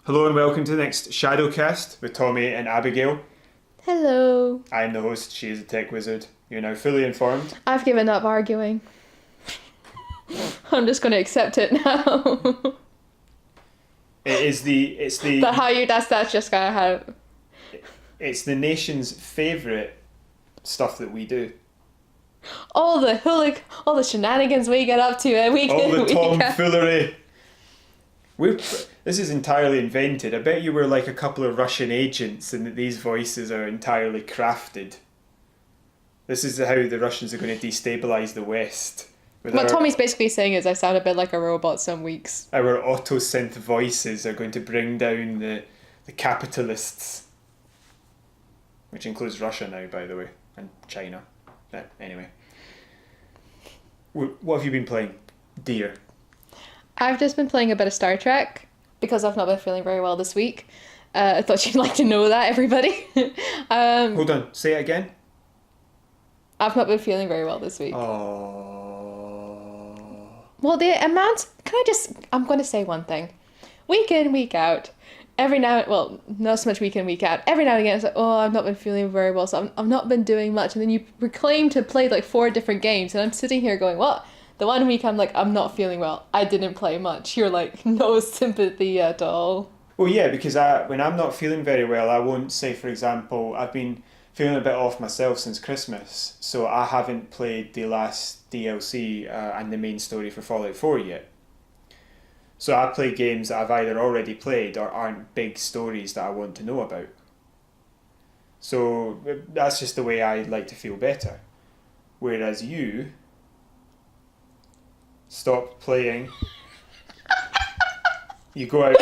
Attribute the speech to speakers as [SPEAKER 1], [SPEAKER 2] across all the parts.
[SPEAKER 1] Hello and welcome to the next ShadowCast with Tommy and Abigail.
[SPEAKER 2] Hello.
[SPEAKER 1] I'm the host, she is a tech wizard. You're now fully informed.
[SPEAKER 2] I've given up arguing. I'm just going to accept it now.
[SPEAKER 1] It's the
[SPEAKER 2] But that's just kind of how...
[SPEAKER 1] It's the nation's favourite stuff that we do.
[SPEAKER 2] all the shenanigans we get up to week
[SPEAKER 1] All
[SPEAKER 2] in,
[SPEAKER 1] the
[SPEAKER 2] week out.
[SPEAKER 1] tomfoolery. This is entirely invented. I bet you were like a couple of Russian agents and that these voices are entirely crafted. This is how the Russians are going to destabilise the West.
[SPEAKER 2] What Tommy's basically saying is I sound a bit like a robot some weeks.
[SPEAKER 1] Our auto-synth voices are going to bring down the capitalists. Which includes Russia now, by the way, and China. Anyway. What have you been playing, dear?
[SPEAKER 2] I've just been playing a bit of Star Trek because I've not been feeling very well this week. I thought you'd like to know that, everybody.
[SPEAKER 1] Hold on, say it again.
[SPEAKER 2] I've not been feeling very well this week.
[SPEAKER 1] Oh.
[SPEAKER 2] Well, I'm going to say one thing. Week in, week out, not so much week in, week out. Every now and again, it's like, oh, I've not been feeling very well, so I've not been doing much. And then you proclaim to play like 4 different games, and I'm sitting here going, what? The one week I'm like, I'm not feeling well. I didn't play much. You're like, no sympathy at all.
[SPEAKER 1] Well, yeah, because when I'm not feeling very well, I won't say, for example, I've been feeling a bit off myself since Christmas, so I haven't played the last DLC and the main story for Fallout 4 yet. So I play games that I've either already played or aren't big stories that I want to know about. So that's just the way I like to feel better. Whereas you stop playing, you go out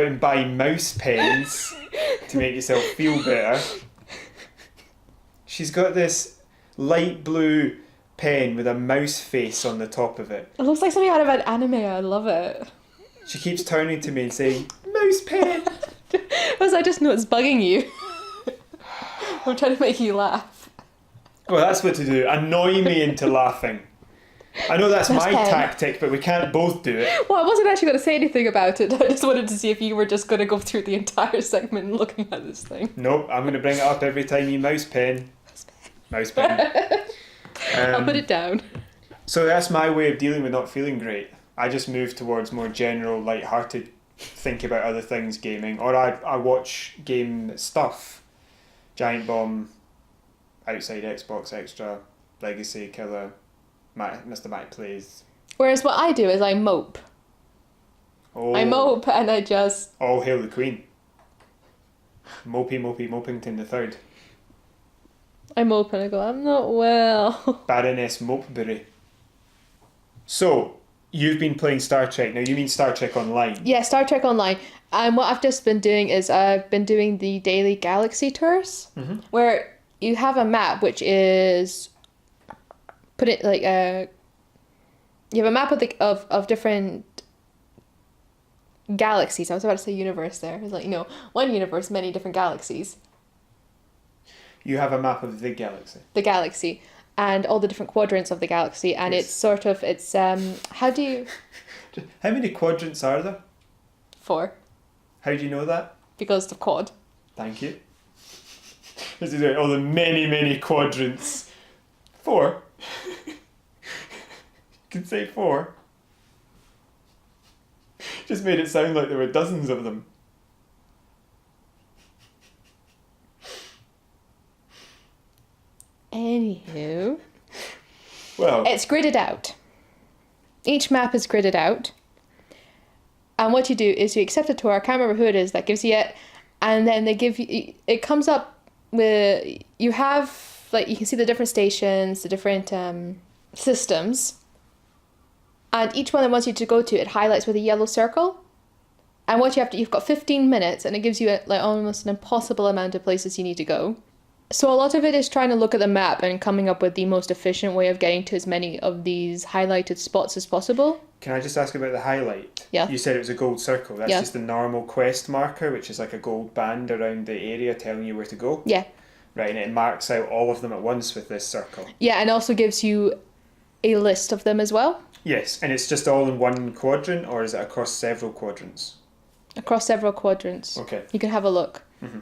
[SPEAKER 1] and buy mouse pens to make yourself feel better. She's got this light blue pen with a mouse face on the top of it.
[SPEAKER 2] It looks like something out of an anime. I love it.
[SPEAKER 1] She keeps turning to me and saying, "Mouse pen!"
[SPEAKER 2] Because I just know it's bugging you. I'm trying to make you laugh.
[SPEAKER 1] Well, that's what to do. Annoy me into laughing. I know that's
[SPEAKER 2] Mouse
[SPEAKER 1] my
[SPEAKER 2] pen.
[SPEAKER 1] tactic, but we can't both do it.
[SPEAKER 2] Well, I wasn't actually going to say anything about it. I just wanted to see if you were just going to go through the entire segment looking at this thing.
[SPEAKER 1] Nope, I'm going to bring it up every time you mouse pen. Mouse pen.
[SPEAKER 2] I'll put it down.
[SPEAKER 1] So that's my way of dealing with not feeling great. I just move towards more general, light-hearted, think about other things gaming. Or I watch game stuff. Giant Bomb, Outside Xbox Extra, Legacy, Killer, Mr. Mac Plays.
[SPEAKER 2] Whereas what I do is I mope.
[SPEAKER 1] Oh,
[SPEAKER 2] I mope and I just...
[SPEAKER 1] All hail the Queen. Mopington the Third.
[SPEAKER 2] I mope and I go, I'm not well.
[SPEAKER 1] Baroness Mopeberry. So, you've been playing Star Trek. Now, you mean Star Trek Online?
[SPEAKER 2] Yeah, Star Trek Online. And what I've just been doing is I've been doing the daily galaxy tours, where you have a map which is you have a map of different galaxies. I was about to say universe there. It's like, one universe, many different galaxies.
[SPEAKER 1] You have a map of the galaxy.
[SPEAKER 2] The galaxy. And all the different quadrants of the galaxy. And
[SPEAKER 1] Yes.
[SPEAKER 2] how do you...
[SPEAKER 1] How many quadrants are there?
[SPEAKER 2] 4.
[SPEAKER 1] How do you know that?
[SPEAKER 2] Because of quad.
[SPEAKER 1] Thank you. This is all the many, many quadrants. 4. You can say 4. Just made it sound like there were dozens of them.
[SPEAKER 2] Anywho...
[SPEAKER 1] Well,
[SPEAKER 2] It's gridded out. Each map is gridded out. And what you do is you accept a tour. I can't remember who it is that gives you it. And then they give you... It comes up with... You have... you can see the different stations, the different systems. And each one that wants you to go to, it highlights with a yellow circle. And what you've got 15 minutes, and it gives you almost an impossible amount of places you need to go. So a lot of it is trying to look at the map and coming up with the most efficient way of getting to as many of these highlighted spots as possible.
[SPEAKER 1] can I just ask about the highlight?
[SPEAKER 2] Yeah.
[SPEAKER 1] You said it was a gold circle. That's just the normal quest marker, which is like a gold band around the area telling you where to go.
[SPEAKER 2] Yeah.
[SPEAKER 1] Right, and it marks out all of them at once with this circle.
[SPEAKER 2] Yeah, and also gives you a list of them as well.
[SPEAKER 1] Yes, and it's just all in one quadrant, or is it across several quadrants?
[SPEAKER 2] Across several quadrants.
[SPEAKER 1] Okay.
[SPEAKER 2] You can have a look.
[SPEAKER 1] Mm-hmm.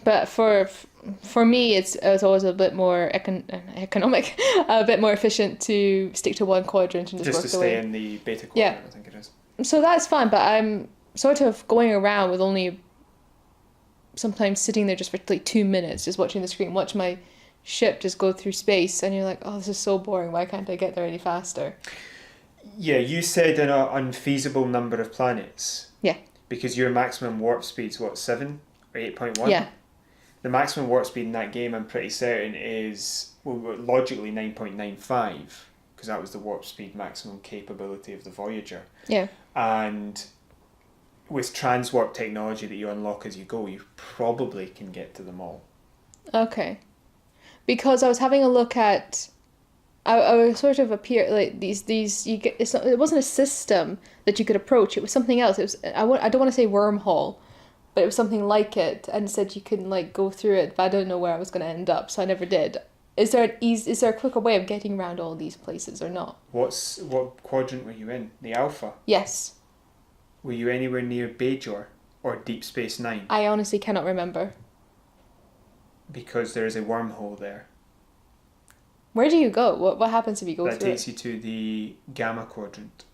[SPEAKER 2] But for me, it's always a bit more economic, a bit more efficient to stick to one quadrant and just work
[SPEAKER 1] to
[SPEAKER 2] the way.
[SPEAKER 1] stay in the beta quadrant, I think it is.
[SPEAKER 2] So that's fine, but I'm sort of going around with only sometimes sitting there just for like 2 minutes, just watching the screen, watch my ship just go through space, and you're like, oh, this is so boring. Why can't I get there any faster?
[SPEAKER 1] Yeah, you said an unfeasible number of planets.
[SPEAKER 2] Yeah.
[SPEAKER 1] Because your maximum warp speed's what, 7 or 8.1?
[SPEAKER 2] Yeah.
[SPEAKER 1] The maximum warp speed in that game, I'm pretty certain, is logically 9.95, because that was the warp speed maximum capability of the Voyager.
[SPEAKER 2] Yeah.
[SPEAKER 1] And with transwarp technology that you unlock as you go, you probably can get to them all.
[SPEAKER 2] Okay. Because I was having a look at, I was sort of appear like these you get. It wasn't a system that you could approach. It was something else. It was I don't want to say wormhole, but it was something like it, and it said you can like go through it, but I don't know where I was going to end up, so I never did. Is there a quicker way of getting around all these places or not?
[SPEAKER 1] What quadrant were you in? The Alpha?
[SPEAKER 2] Yes.
[SPEAKER 1] Were you anywhere near Bajor or Deep Space Nine?
[SPEAKER 2] I honestly cannot remember.
[SPEAKER 1] Because there is a wormhole there.
[SPEAKER 2] Where do you go? What happens if you go
[SPEAKER 1] that
[SPEAKER 2] through
[SPEAKER 1] takes you to the Gamma quadrant.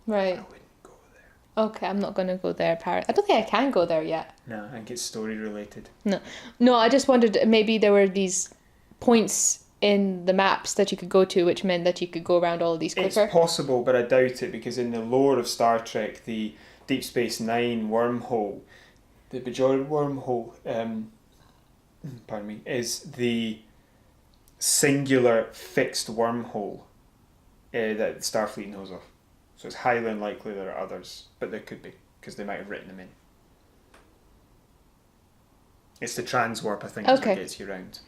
[SPEAKER 2] Right.
[SPEAKER 1] I wouldn't go there.
[SPEAKER 2] Okay, I'm not going to go there. I don't think I can go there yet.
[SPEAKER 1] No, I think it's story related.
[SPEAKER 2] No, I just wondered maybe there were these points in the maps that you could go to, which meant that you could go around all of these quicker.
[SPEAKER 1] It's possible, but I doubt it, because in the lore of Star Trek, the Deep Space Nine wormhole, the Bajor wormhole, pardon me, is the singular fixed wormhole that Starfleet knows of. So it's highly unlikely there are others, but there could be, because they might have written them in. It's the transwarp, I think, is what gets you around.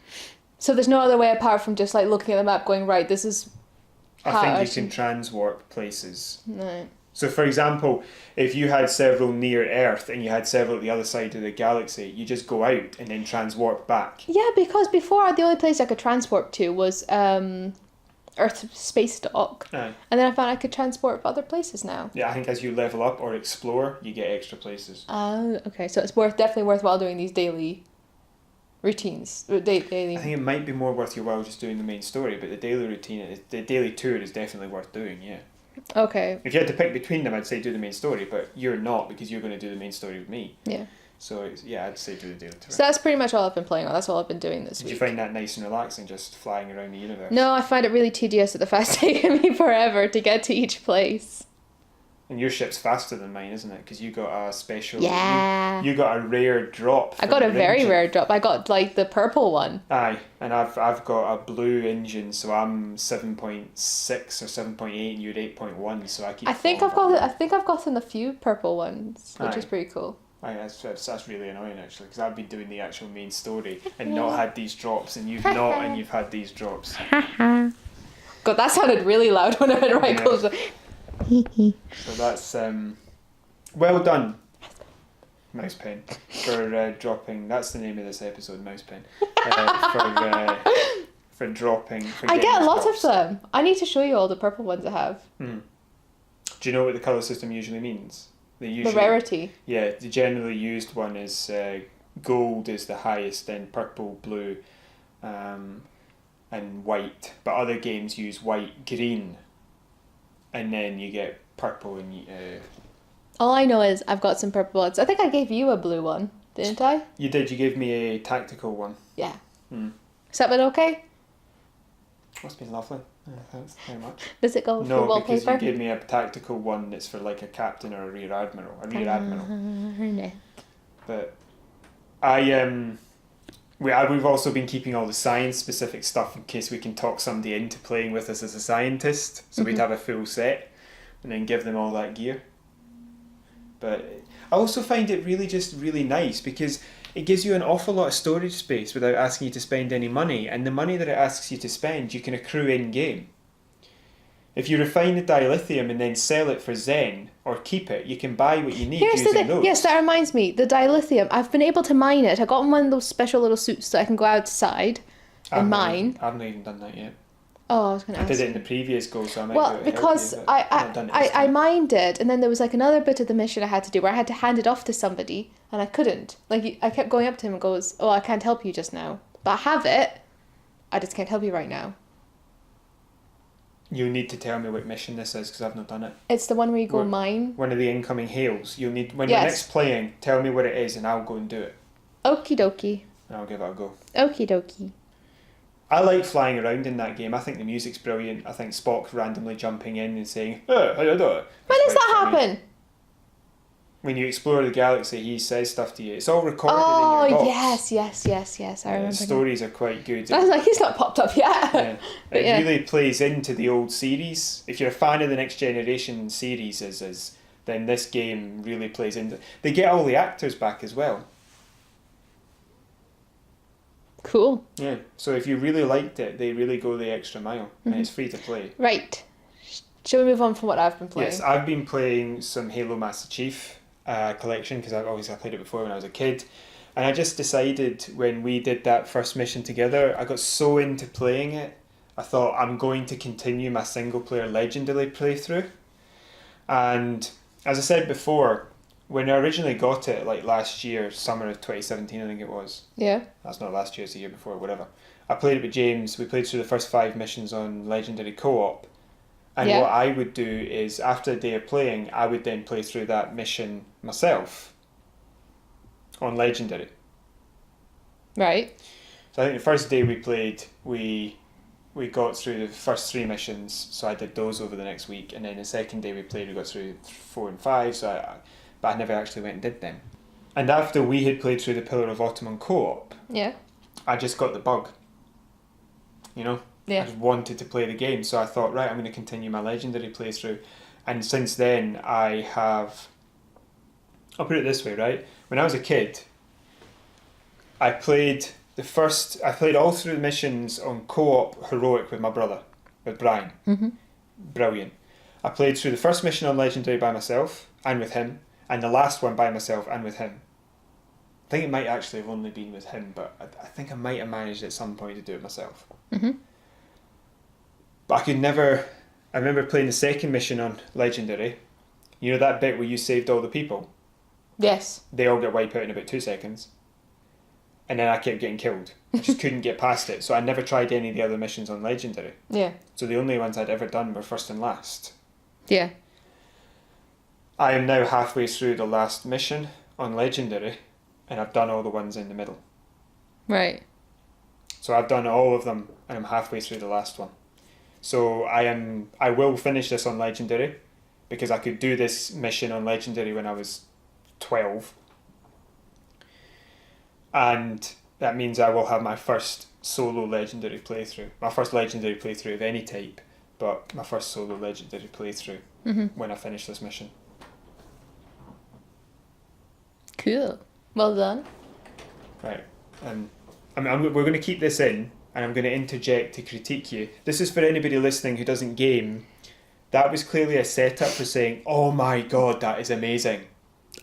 [SPEAKER 2] So there's no other way apart from just like looking at the map going, right, this is
[SPEAKER 1] I think you can transwarp places.
[SPEAKER 2] No.
[SPEAKER 1] So for example, if you had several near Earth and you had several at the other side of the galaxy, you just go out and then transwarp back.
[SPEAKER 2] Yeah, because before the only place I could transport to was Earth Space Dock.
[SPEAKER 1] Aye.
[SPEAKER 2] And then I found I could transport other places now.
[SPEAKER 1] Yeah, I think as you level up or explore, you get extra places.
[SPEAKER 2] Okay, so it's definitely worthwhile doing these daily routines. Daily.
[SPEAKER 1] I think it might be more worth your while just doing the main story, but the daily routine, the daily tour is definitely worth doing, yeah.
[SPEAKER 2] Okay.
[SPEAKER 1] If you had to pick between them, I'd say do the main story, but you're not, because you're going to do the main story with me.
[SPEAKER 2] Yeah.
[SPEAKER 1] So, yeah, I'd say do the daily tour.
[SPEAKER 2] So that's pretty much all I've been playing on. That's all I've been doing this week.
[SPEAKER 1] Did you find that nice and relaxing, just flying around the universe?
[SPEAKER 2] No, I find it really tedious at the fact taking me forever to get to each place.
[SPEAKER 1] And your ship's faster than mine, isn't it? Because you got a special...
[SPEAKER 2] Yeah.
[SPEAKER 1] You got a rare drop.
[SPEAKER 2] I got a very rare drop. I got like the purple one.
[SPEAKER 1] Aye, and I've got a blue engine, so I'm 7.6 or 7.8, and you're 8.1. So I keep.
[SPEAKER 2] I think I've gotten a few purple ones, which is pretty cool.
[SPEAKER 1] Aye, that's really annoying actually, because I've been doing the actual main story and not had these drops, and you've not, and you've had these drops.
[SPEAKER 2] God, that sounded really loud when I went right close.
[SPEAKER 1] So that's well done, Mouse Pen, for dropping. That's the name of this episode, Mouse Pen. For dropping.
[SPEAKER 2] I get a lot of them. I need to show you all the purple ones I have.
[SPEAKER 1] Do you know what the colour system usually means? The
[SPEAKER 2] rarity.
[SPEAKER 1] Yeah, the generally used one is gold is the highest, then purple, blue, and white. But other games use white, green, and then you get purple and...
[SPEAKER 2] All I know is I've got some purple ones. I think I gave you a blue one, didn't I?
[SPEAKER 1] You did. You gave me a tactical one.
[SPEAKER 2] Yeah. Has that been okay?
[SPEAKER 1] That's been lovely. Thanks very much.
[SPEAKER 2] Does it go for
[SPEAKER 1] No,
[SPEAKER 2] wallpaper?
[SPEAKER 1] because you gave me a tactical one that's for like a captain or a rear admiral. But we've also been keeping all the science specific stuff in case we can talk somebody into playing with us as a scientist. So we'd have a full set and then give them all that gear. But I also find it really nice because it gives you an awful lot of storage space without asking you to spend any money, and the money that it asks you to spend you can accrue in game. If you refine the dilithium and then sell it for Zen or keep it, you can buy what you need using those.
[SPEAKER 2] Yes, that reminds me. The dilithium, I've been able to mine it. I got one of those special little suits so I can go outside in mine.
[SPEAKER 1] I've not even done that yet.
[SPEAKER 2] Oh, I was going to ask.
[SPEAKER 1] I did it in the previous go, so I might
[SPEAKER 2] Well,
[SPEAKER 1] do it
[SPEAKER 2] because
[SPEAKER 1] help you, but I've not done it this
[SPEAKER 2] I
[SPEAKER 1] time.
[SPEAKER 2] mined it, and then there was like another bit of the mission I had to do where I had to hand it off to somebody, and I couldn't. Like, I kept going up to him and goes, "Oh, I can't help you just now, but I have it. I just can't help you right now."
[SPEAKER 1] You'll need to tell me what mission this is because I've not done it.
[SPEAKER 2] It's the one where you go mine.
[SPEAKER 1] One of the incoming hails. You'll need when
[SPEAKER 2] Yes.
[SPEAKER 1] you're next playing. Tell me what it is, and I'll go and do it.
[SPEAKER 2] Okie dokie.
[SPEAKER 1] And I'll give it a go.
[SPEAKER 2] Okie dokie.
[SPEAKER 1] I like flying around in that game. I think the music's brilliant. I think Spock randomly jumping in and saying, "Oh, how do I do it?"
[SPEAKER 2] When does that happen?
[SPEAKER 1] When you explore the galaxy, he says stuff to you. It's all recorded
[SPEAKER 2] Oh,
[SPEAKER 1] in your box.
[SPEAKER 2] yes. I remember.
[SPEAKER 1] The stories are quite good.
[SPEAKER 2] I was like, he's not popped up yet.
[SPEAKER 1] Yeah.
[SPEAKER 2] But
[SPEAKER 1] It
[SPEAKER 2] yeah.
[SPEAKER 1] really plays into the old series. If you're a fan of the Next Generation series, then this game really plays into. They get all the actors back as well.
[SPEAKER 2] Cool.
[SPEAKER 1] Yeah. So if you really liked it, they really go the extra mile, and it's free to play.
[SPEAKER 2] Right. Shall we move on from what I've been playing?
[SPEAKER 1] Yes, I've been playing some Halo Master Chief collection because I played it before when I was a kid, and I just decided when we did that first mission together, I got so into playing it, I thought I'm going to continue my single player Legendary playthrough. And as I said before, when I originally got it, like last year, summer of 2017, I think it was.
[SPEAKER 2] Yeah.
[SPEAKER 1] That's not last year, it's the year before, whatever. I played it with James. We played through the first 5 missions on Legendary co-op. And
[SPEAKER 2] Yeah.
[SPEAKER 1] what I would do is, after a day of playing, I would then play through that mission myself on Legendary.
[SPEAKER 2] Right.
[SPEAKER 1] So I think the first day we played, we got through the first 3 missions, so I did those over the next week. And then the second day we played, we got through 4 and 5, but I never actually went and did them. And after we had played through the Pillar of Autumn on co-op,
[SPEAKER 2] Yeah.
[SPEAKER 1] I just got the bug. You know?
[SPEAKER 2] Yeah.
[SPEAKER 1] I just wanted to play the game, so I thought, right, I'm going to continue my Legendary playthrough. And since then, I'll put it this way, right? When I was a kid, I played all through the missions on co-op Heroic with my brother, with Brian.
[SPEAKER 2] Mm-hmm.
[SPEAKER 1] Brilliant. I played through the first mission on Legendary by myself and with him, and the last one by myself and with him. I think it might actually have only been with him, but I think I might have managed at some point to do it myself.
[SPEAKER 2] Mm-hmm.
[SPEAKER 1] But I remember playing the second mission on Legendary. You know that bit where you saved all the people?
[SPEAKER 2] Yes.
[SPEAKER 1] They all get wiped out in about 2 seconds. And then I kept getting killed. I just couldn't get past it. So I never tried any of the other missions on Legendary.
[SPEAKER 2] Yeah.
[SPEAKER 1] So the only ones I'd ever done were first and last.
[SPEAKER 2] Yeah.
[SPEAKER 1] I am now halfway through the last mission on Legendary, and I've done all the ones in the middle.
[SPEAKER 2] Right.
[SPEAKER 1] So I've done all of them, and I'm halfway through the last one. So I will finish this on Legendary, because I could do this mission on Legendary when I was 12. And that means I will have my first solo Legendary playthrough. My first Legendary playthrough of any type, but my first solo Legendary playthrough when I finish this mission.
[SPEAKER 2] Cool. Well done.
[SPEAKER 1] Right. We're going to keep this in, and I'm going to interject to critique you. This is for anybody listening who doesn't game. That was clearly a setup for saying, "Oh my god, that is amazing."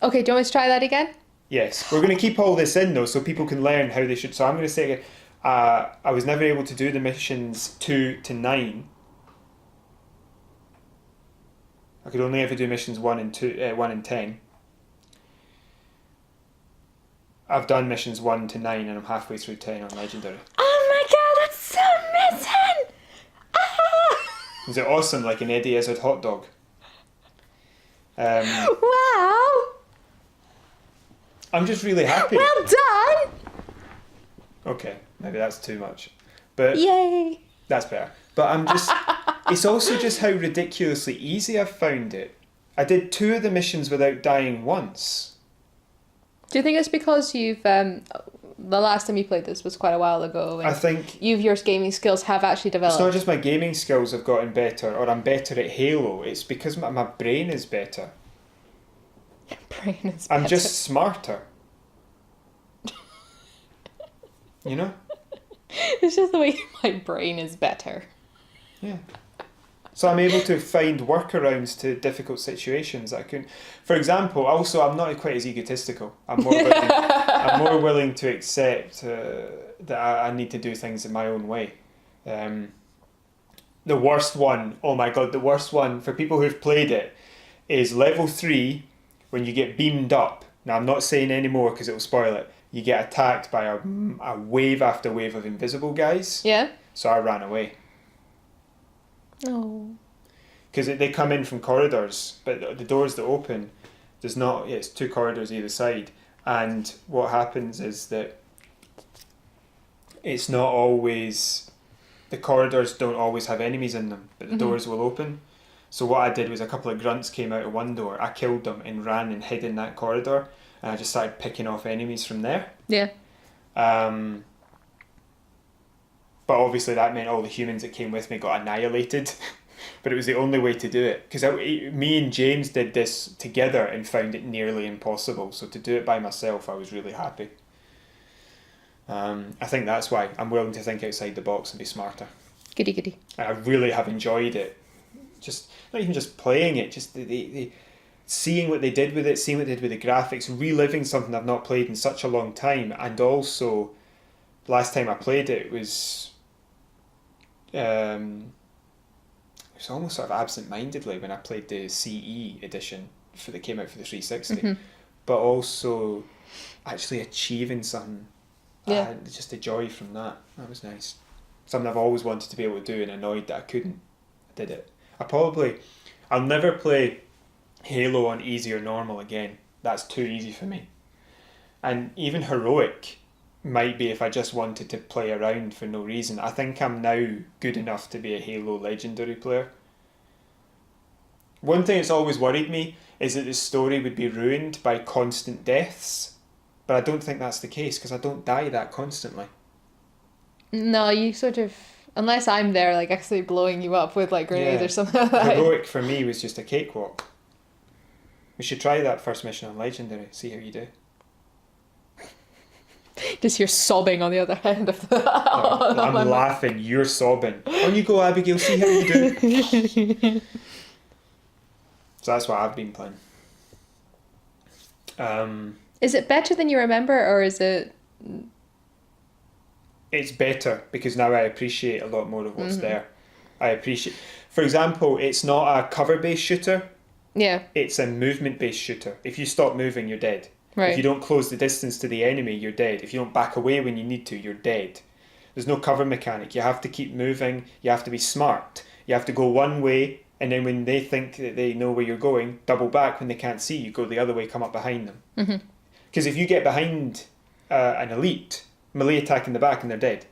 [SPEAKER 2] Okay, do you want me to try that again?
[SPEAKER 1] Yes, we're going to keep all this in though, so people can learn how they should. So I'm going to say again, I was never able to do the missions 2 to 9. I could only ever do missions 1 and 10. I've done missions 1 to 9, and I'm halfway through 10 on Legendary.
[SPEAKER 2] Oh my god, that's so amazing! Ah!
[SPEAKER 1] Is it awesome, like an Eddie Izzard hot dog?
[SPEAKER 2] Wow!
[SPEAKER 1] I'm just really happy.
[SPEAKER 2] Well done!
[SPEAKER 1] Okay, maybe that's too much. But
[SPEAKER 2] Yay!
[SPEAKER 1] that's better. But I'm just... It's also just how ridiculously easy I've found it. I did 2 of the missions without dying once.
[SPEAKER 2] Do you think it's because you've the last time you played this was quite a while ago, and
[SPEAKER 1] I think
[SPEAKER 2] your gaming skills have actually developed?
[SPEAKER 1] it's not just my gaming skills have gotten better, or I'm better at Halo. It's because my brain is better.
[SPEAKER 2] Your brain is better.
[SPEAKER 1] I'm just smarter. You know?
[SPEAKER 2] It's just the way my brain is better.
[SPEAKER 1] Yeah. So I'm able to find workarounds to difficult situations. I can, for example, also I'm not quite as egotistical. I'm more willing to accept that I need to do things in my own way. The worst one, oh my god, the worst one for people who've played it is level 3 when you get beamed up. Now I'm not saying any more because it will spoil it. You get attacked by a wave after wave of invisible guys.
[SPEAKER 2] Yeah.
[SPEAKER 1] So I ran away.
[SPEAKER 2] Oh.
[SPEAKER 1] Because they come in from corridors, but the doors that open, it's 2 corridors either side. And what happens is that it's not always, the corridors don't always have enemies in them, but the doors will open. So what I did was a couple of grunts came out of one door, I killed them and ran and hid in that corridor, and I just started picking off enemies from there.
[SPEAKER 2] Yeah.
[SPEAKER 1] But obviously that meant all the humans that came with me got annihilated. But it was the only way to do it. Because me and James did this together and found it nearly impossible. So to do it by myself, I was really happy. I think that's why I'm willing to think outside the box and be smarter.
[SPEAKER 2] Goody goody.
[SPEAKER 1] I really have enjoyed it. Just not even just playing it, just the seeing what they did with it, seeing what they did with the graphics, reliving something I've not played in such a long time. And also, last time I played it was almost sort of absent-mindedly when I played the CE edition that came out for the 360, but also actually achieving something.
[SPEAKER 2] Yeah.
[SPEAKER 1] Just the joy from that. That was nice. Something I've always wanted to be able to do and annoyed that I couldn't. I did it. I'll never play Halo on easy or normal again. That's too easy for me. And even heroic might be if I just wanted to play around for no reason. I think I'm now good enough to be a Halo legendary player. One thing that's always worried me is that the story would be ruined by constant deaths, but I don't think that's the case because I don't die that constantly.
[SPEAKER 2] No, you sort of, unless I'm there like actually blowing you up with like grenades or something like that.
[SPEAKER 1] Heroic for me was just a cakewalk. We should try that first mission on legendary, see how you do.
[SPEAKER 2] Just hear sobbing on the other end of the...
[SPEAKER 1] I'm laughing, you're sobbing. On you go, Abigail, see how you do. So that's what I've been playing.
[SPEAKER 2] Is it better than you remember, or is it...
[SPEAKER 1] It's better, because now I appreciate a lot more of what's there. For example, it's not a cover-based shooter.
[SPEAKER 2] Yeah.
[SPEAKER 1] It's a movement-based shooter. If you stop moving, you're dead.
[SPEAKER 2] Right.
[SPEAKER 1] If you don't close the distance to the enemy, you're dead. If you don't back away when you need to, you're dead. There's no cover mechanic. You have to keep moving. You have to be smart. You have to go one way, and then when they think that they know where you're going, double back when they can't see you, go the other way, come up behind them. Because if you get behind an elite, melee attack in the back and they're dead.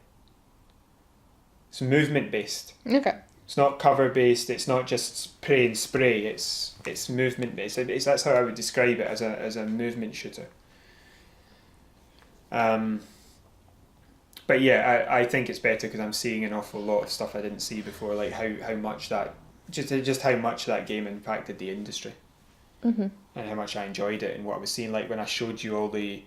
[SPEAKER 1] It's movement-based.
[SPEAKER 2] Okay.
[SPEAKER 1] It's not cover-based. It's not just pray and spray. It's movement-based. That's how I would describe it, as a movement shooter. But yeah, I think it's better because I'm seeing an awful lot of stuff I didn't see before, like how much that just how much that game impacted the industry, and how much I enjoyed it, and what I was seeing, like when I showed you all the.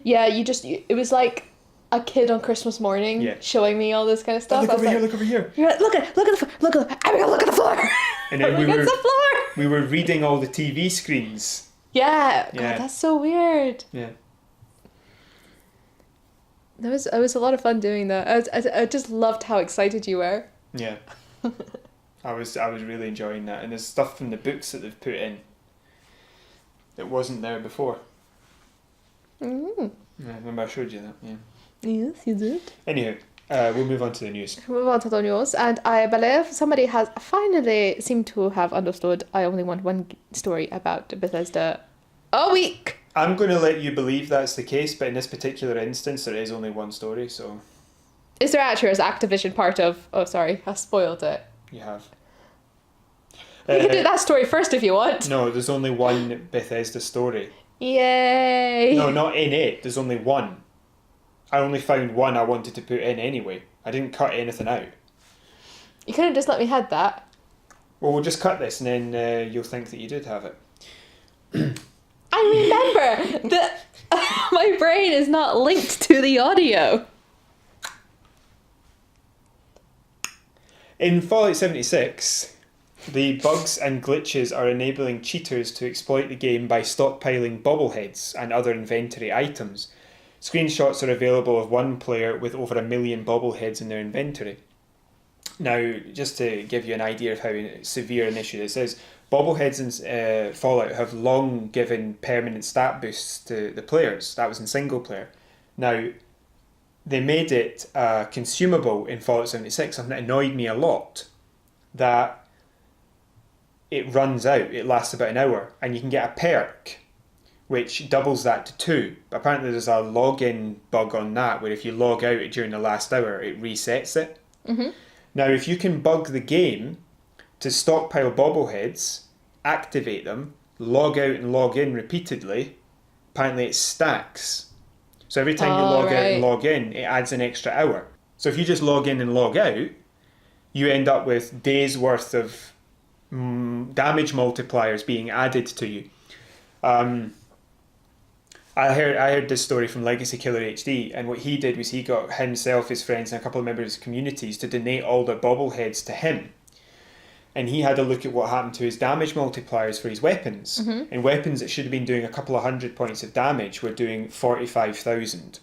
[SPEAKER 2] Yeah, it was like a kid on Christmas morning showing me all this kind of stuff.
[SPEAKER 1] Look over here! Look over here!
[SPEAKER 2] You're like, look at the floor! Look at the floor!
[SPEAKER 1] And then
[SPEAKER 2] it's the floor!
[SPEAKER 1] We were reading all the TV screens.
[SPEAKER 2] Yeah.
[SPEAKER 1] Yeah.
[SPEAKER 2] God, that's so weird.
[SPEAKER 1] Yeah.
[SPEAKER 2] It was a lot of fun doing that. I just loved how excited you were.
[SPEAKER 1] Yeah. I was really enjoying that, and there's stuff from the books that they've put in that wasn't there before.
[SPEAKER 2] Mm.
[SPEAKER 1] Yeah, remember I showed you that. Yeah.
[SPEAKER 2] Yes, you did.
[SPEAKER 1] Anywho, we'll move on to the news.
[SPEAKER 2] Move on to the news, and I believe somebody has finally seemed to have understood. I only want one story about Bethesda a week.
[SPEAKER 1] I'm going to let you believe that's the case, but in this particular instance, there is only one story, so...
[SPEAKER 2] Is there actually, is Activision part of... Oh, sorry, I spoiled it.
[SPEAKER 1] You have.
[SPEAKER 2] You can do that story first if you want.
[SPEAKER 1] No, there's only one Bethesda story.
[SPEAKER 2] Yay!
[SPEAKER 1] No, not in it. There's only one. I only found one I wanted to put in anyway. I didn't cut anything out.
[SPEAKER 2] You couldn't just let me have that.
[SPEAKER 1] Well, we'll just cut this and then you'll think that you did have it.
[SPEAKER 2] I remember that my brain is not linked to the audio.
[SPEAKER 1] In Fallout 76, The bugs and glitches are enabling cheaters to exploit the game by stockpiling bobbleheads and other inventory items. Screenshots are available of one player with over 1 million bobbleheads in their inventory. Now, just to give you an idea of how severe an issue this is, bobbleheads in Fallout have long given permanent stat boosts to the players. That was in single player. Now, they made it consumable in Fallout 76, something that annoyed me a lot, that it runs out, it lasts about an hour, and you can get a perk which doubles that to 2. But apparently there's a login bug on that where if you log out during the last hour, it resets it.
[SPEAKER 2] Mm-hmm.
[SPEAKER 1] Now, if you can bug the game to stockpile bobbleheads, activate them, log out and log in repeatedly, apparently it stacks. So every time you log out and log in, it adds an extra hour. So if you just log in and log out, you end up with days worth of damage multipliers being added to you. I heard this story from Legacy Killer HD, and what he did was he got himself, his friends, and a couple of members of his communities to donate all their bobbleheads to him. And he had a look at what happened to his damage multipliers for his weapons.
[SPEAKER 2] Mm-hmm.
[SPEAKER 1] And weapons that should have been doing a couple of 100 points of damage were doing 45,000.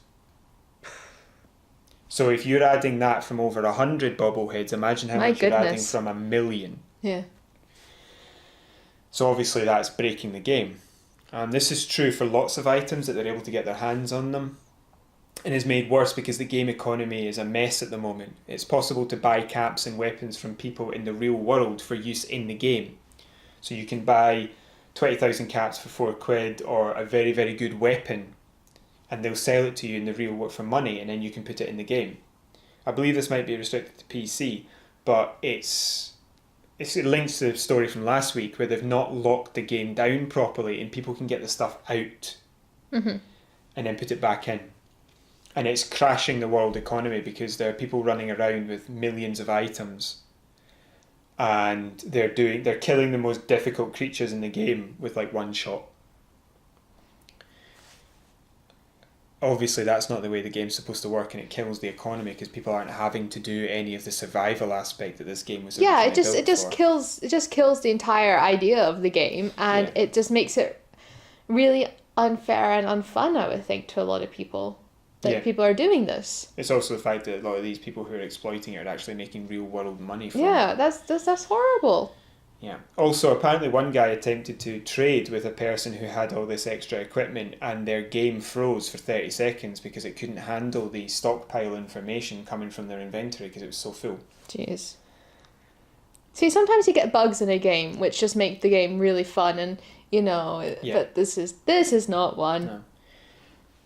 [SPEAKER 1] So if you're adding that from over 100 bobbleheads, imagine how much you're adding from 1 million.
[SPEAKER 2] Yeah.
[SPEAKER 1] So obviously that's breaking the game. This is true for lots of items that they're able to get their hands on them, and is made worse because the game economy is a mess at the moment. It's possible to buy caps and weapons from people in the real world for use in the game. So you can buy 20,000 caps for £4 or a very, very good weapon, and they'll sell it to you in the real world for money, and then you can put it in the game. I believe this might be restricted to PC, but it links to the story from last week where they've not locked the game down properly and people can get the stuff out
[SPEAKER 2] mm-hmm.
[SPEAKER 1] and then put it back in. And it's crashing the world economy because there are people running around with millions of items and they're killing the most difficult creatures in the game with like one shot. Obviously that's not the way the game's supposed to work, and it kills the economy because people aren't having to do any of the survival aspect that this game was originally built for.
[SPEAKER 2] It just kills the entire idea of the game, and it just makes it really unfair and unfun, I would think, to a lot of people that people are doing this.
[SPEAKER 1] It's also the fact that a lot of these people who are exploiting it are actually making real world money from it.
[SPEAKER 2] Yeah, that's horrible.
[SPEAKER 1] Yeah. Also, apparently one guy attempted to trade with a person who had all this extra equipment, and their game froze for 30 seconds because it couldn't handle the stockpile information coming from their inventory because it was so full.
[SPEAKER 2] Jeez. See, sometimes you get bugs in a game which just make the game really fun, and but this is not one.
[SPEAKER 1] No.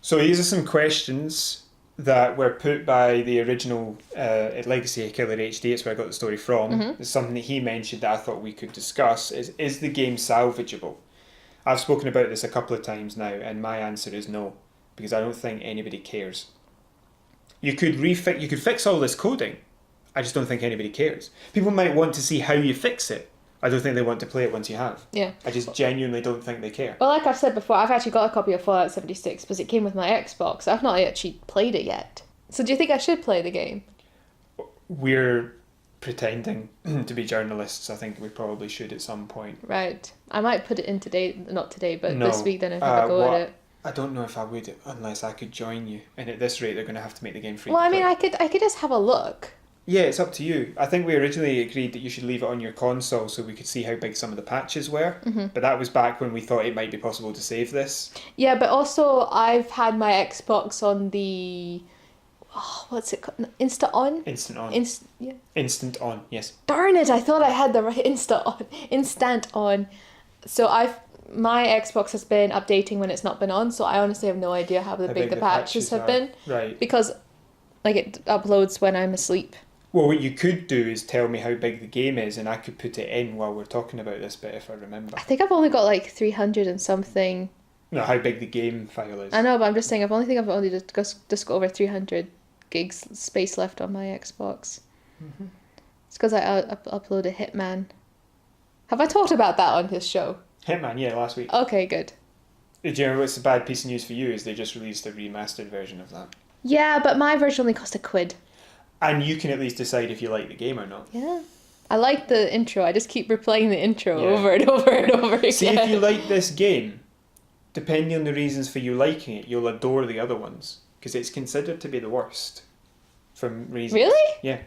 [SPEAKER 1] So these are some questions that were put by the original Legacy Killer HD. It's where I got the story from.
[SPEAKER 2] Mm-hmm.
[SPEAKER 1] It's something that he mentioned that I thought we could discuss. Is the game salvageable? I've spoken about this a couple of times now, and my answer is no, because I don't think anybody cares. You could fix all this coding. I just don't think anybody cares. People might want to see how you fix it. I don't think they want to play it once you have.
[SPEAKER 2] Yeah.
[SPEAKER 1] I just genuinely don't think they care.
[SPEAKER 2] Well, like I've said before, I've actually got a copy of Fallout 76 because it came with my Xbox. I've not actually played it yet. So do you think I should play the game?
[SPEAKER 1] We're pretending to be journalists. I think we probably should at some point.
[SPEAKER 2] Right. I might put it in today, not today, but
[SPEAKER 1] No.
[SPEAKER 2] this week then and have a go at it.
[SPEAKER 1] I don't know if I would unless I could join you. And at this rate, they're going to have to make the game free.
[SPEAKER 2] Well, I mean, I could just have a look.
[SPEAKER 1] Yeah, it's up to you. I think we originally agreed that you should leave it on your console so we could see how big some of the patches were.
[SPEAKER 2] Mm-hmm.
[SPEAKER 1] But that was back when we thought it might be possible to save this.
[SPEAKER 2] Yeah, but also I've had my Xbox on the... Oh, what's it called? Instant on?
[SPEAKER 1] Instant on.
[SPEAKER 2] Yeah.
[SPEAKER 1] Instant on, yes.
[SPEAKER 2] Darn it, I thought I had the right instant on. So my Xbox has been updating when it's not been on, so I honestly have no idea how big the patches have been.
[SPEAKER 1] Right.
[SPEAKER 2] Because it uploads when I'm asleep.
[SPEAKER 1] Well, what you could do is tell me how big the game is, and I could put it in while we're talking about this bit if I remember.
[SPEAKER 2] I think I've only got 300 and something.
[SPEAKER 1] No, how big the game file is.
[SPEAKER 2] I know, but I'm just saying I've only just got over 300 gigs space left on my Xbox.
[SPEAKER 1] Mm-hmm.
[SPEAKER 2] It's because I uploaded Hitman. Have I talked about that on his show?
[SPEAKER 1] Hitman, yeah, last week.
[SPEAKER 2] Okay, good.
[SPEAKER 1] Do you know what's a bad piece of news for you is they just released a remastered version of that.
[SPEAKER 2] Yeah, but my version only cost £1.
[SPEAKER 1] And you can at least decide if you like the game or not.
[SPEAKER 2] Yeah. I like the intro. I just keep replaying the intro
[SPEAKER 1] Yeah.
[SPEAKER 2] over and over and over again.
[SPEAKER 1] See, if you like this game, depending on the reasons for you liking it, you'll adore the other ones because it's considered to be the worst for reasons.
[SPEAKER 2] Really?
[SPEAKER 1] Yeah.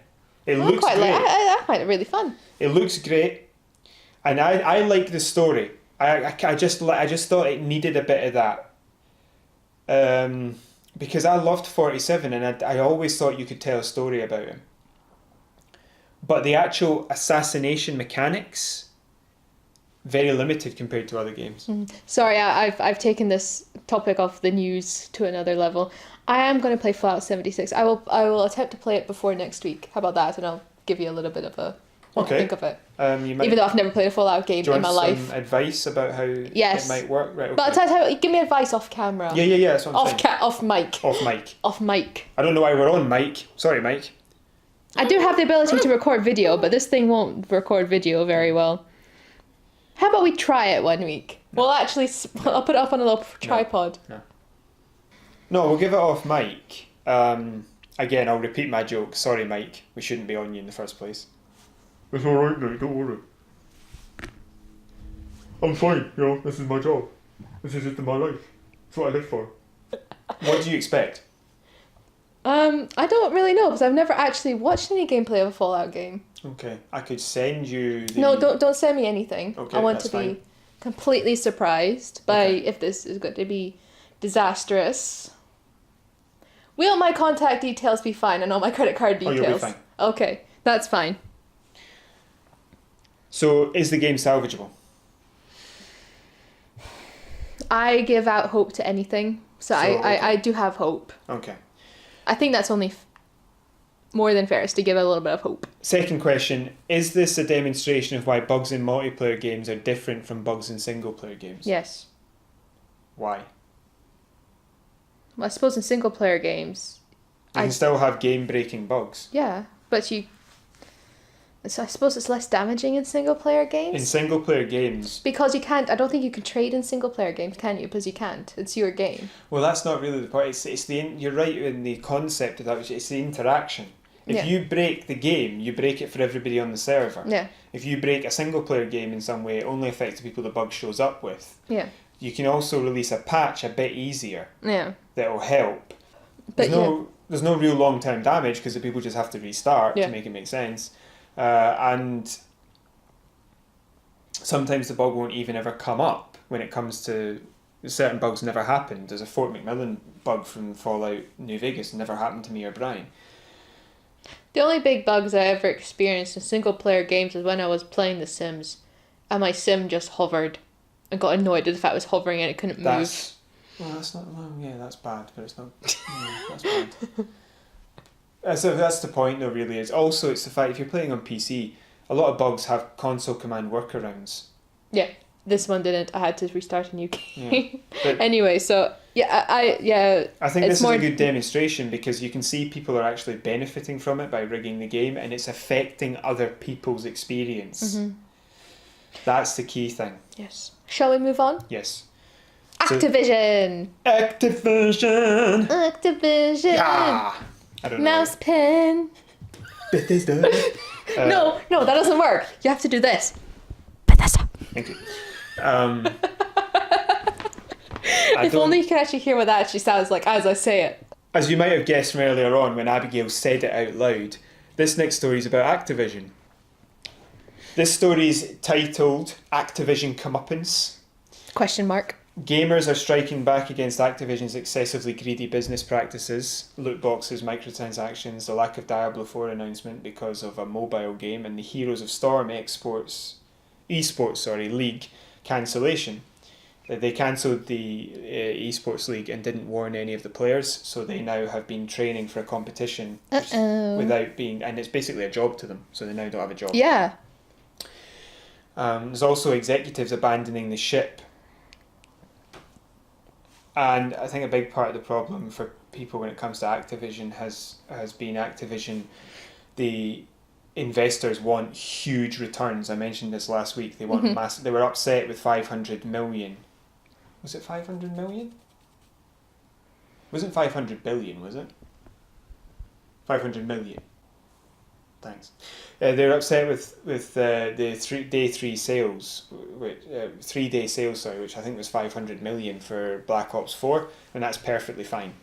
[SPEAKER 1] It
[SPEAKER 2] I
[SPEAKER 1] looks
[SPEAKER 2] quite
[SPEAKER 1] great.
[SPEAKER 2] I find it really fun.
[SPEAKER 1] It looks great, and I like the story. I just thought it needed a bit of that. Because I loved 47, and I always thought you could tell a story about him. But the actual assassination mechanics, very limited compared to other games.
[SPEAKER 2] Sorry, I've taken this topic of the news to another level. I am going to play Fallout 76. I will attempt to play it before next week. How about that? And I'll give you a little bit of a what I think of it.
[SPEAKER 1] You might,
[SPEAKER 2] Even though I've never played a Fallout game
[SPEAKER 1] do you
[SPEAKER 2] in my
[SPEAKER 1] want
[SPEAKER 2] life.
[SPEAKER 1] some advice about how
[SPEAKER 2] Yes.
[SPEAKER 1] it might work? Right. Okay.
[SPEAKER 2] But I'll tell you, give me advice off camera.
[SPEAKER 1] Yeah. That's what I'm saying.
[SPEAKER 2] Off mic.
[SPEAKER 1] Off mic.
[SPEAKER 2] Off mic.
[SPEAKER 1] I don't know why we're on mic. Sorry, Mike.
[SPEAKER 2] I do have the ability to record video, but this thing won't record video very well. How about we try it one week? Well, actually, I'll put it up on a little tripod.
[SPEAKER 1] No, we'll give it off mic. Again, I'll repeat my joke. Sorry, Mike. We shouldn't be on you in the first place. It's alright, mate. Don't worry. I'm fine. You know, this is my job. This is just my life. It's what I live for. What do you expect?
[SPEAKER 2] I don't really know because I've never actually watched any gameplay of a Fallout game.
[SPEAKER 1] Okay, I could send you the...
[SPEAKER 2] No, don't send me anything.
[SPEAKER 1] Okay,
[SPEAKER 2] I want
[SPEAKER 1] that's
[SPEAKER 2] to be
[SPEAKER 1] fine.
[SPEAKER 2] completely surprised by
[SPEAKER 1] Okay.
[SPEAKER 2] if this is going to be disastrous. Will my contact details be fine and all my credit card
[SPEAKER 1] Oh,
[SPEAKER 2] details?
[SPEAKER 1] you'll be fine.
[SPEAKER 2] Okay, that's fine.
[SPEAKER 1] So, is the game salvageable?
[SPEAKER 2] I give out hope to anything, so
[SPEAKER 1] okay.
[SPEAKER 2] I do have hope.
[SPEAKER 1] Okay.
[SPEAKER 2] I think that's only more than fair is to give a little bit of hope.
[SPEAKER 1] Second question, is this a demonstration of why bugs in multiplayer games are different from bugs in single player games?
[SPEAKER 2] Yes.
[SPEAKER 1] Why?
[SPEAKER 2] Well, I suppose in single player games,
[SPEAKER 1] You can still have game-breaking bugs.
[SPEAKER 2] yeah, but so I suppose it's less damaging in single player games.
[SPEAKER 1] In single player games...
[SPEAKER 2] Because you can't, I don't think you can trade in single player games, can you? Because you can't. It's your game.
[SPEAKER 1] Well, that's not really the point. It's the you're right in the concept of that, which it's the interaction. If
[SPEAKER 2] Yeah.
[SPEAKER 1] you break the game, you break it for everybody on the server.
[SPEAKER 2] Yeah.
[SPEAKER 1] If you break a single player game in some way, it only affects the people the bug shows up with.
[SPEAKER 2] Yeah.
[SPEAKER 1] You can also release a patch a bit easier
[SPEAKER 2] Yeah.
[SPEAKER 1] that'll help.
[SPEAKER 2] But
[SPEAKER 1] There's no real long-term damage because the people just have to restart
[SPEAKER 2] Yeah.
[SPEAKER 1] to make it make sense. And sometimes the bug won't even ever come up when it comes to... Certain bugs never happened. There's a Fort McMillan bug from Fallout New Vegas. Never happened to me or Brian.
[SPEAKER 2] the only big bugs I ever experienced in single player games was when I was playing The Sims, and my sim just hovered. I got annoyed with the fact it was hovering and it couldn't move.
[SPEAKER 1] Well, that's not... Well, yeah, that's bad, but it's not... that's bad. So that's the point, though, really. It's the fact if you're playing on PC, a lot of bugs have console command workarounds.
[SPEAKER 2] Yeah, this one didn't. I had to restart a new game.
[SPEAKER 1] Yeah, but
[SPEAKER 2] Anyway, so yeah,
[SPEAKER 1] I think
[SPEAKER 2] it's
[SPEAKER 1] this
[SPEAKER 2] more-
[SPEAKER 1] is a good demonstration because you can see people are actually benefiting from it by rigging the game, and it's affecting other people's experience.
[SPEAKER 2] Mhm.
[SPEAKER 1] That's the key thing.
[SPEAKER 2] Yes. Shall we move on?
[SPEAKER 1] Yes. So-
[SPEAKER 2] Activision.
[SPEAKER 1] Activision.
[SPEAKER 2] Activision.
[SPEAKER 1] I don't know.
[SPEAKER 2] Mouse pen.
[SPEAKER 1] Bethesda.
[SPEAKER 2] No, that doesn't work. You have to do this. Bethesda.
[SPEAKER 1] Thank you.
[SPEAKER 2] If only you could actually hear what that actually sounds like as I say it.
[SPEAKER 1] As you might have guessed from earlier on when Abigail said it out loud, this next story is about Activision. This story is titled Activision Comeuppance.
[SPEAKER 2] Question mark.
[SPEAKER 1] Gamers are striking back against Activision's excessively greedy business practices, loot boxes, microtransactions, the lack of Diablo 4 announcement because of a mobile game, and the Heroes of Storm esports league cancellation. They cancelled the esports league and didn't warn any of the players, so they now have been training for a competition without being, and it's basically a job to them, so they now don't have a job.
[SPEAKER 2] Yeah.
[SPEAKER 1] There's also executives abandoning the ship. And I think a big part of the problem for people when it comes to Activision has been Activision. The investors want huge returns. I mentioned this last week. They want massive. They were upset with 500 million. Was it 500 million? Wasn't 500 billion, was it? 500 million. Thanks. They're upset with the day three sales, 3 day sales, sorry, which I think was 500 million for Black Ops 4, and that's perfectly fine.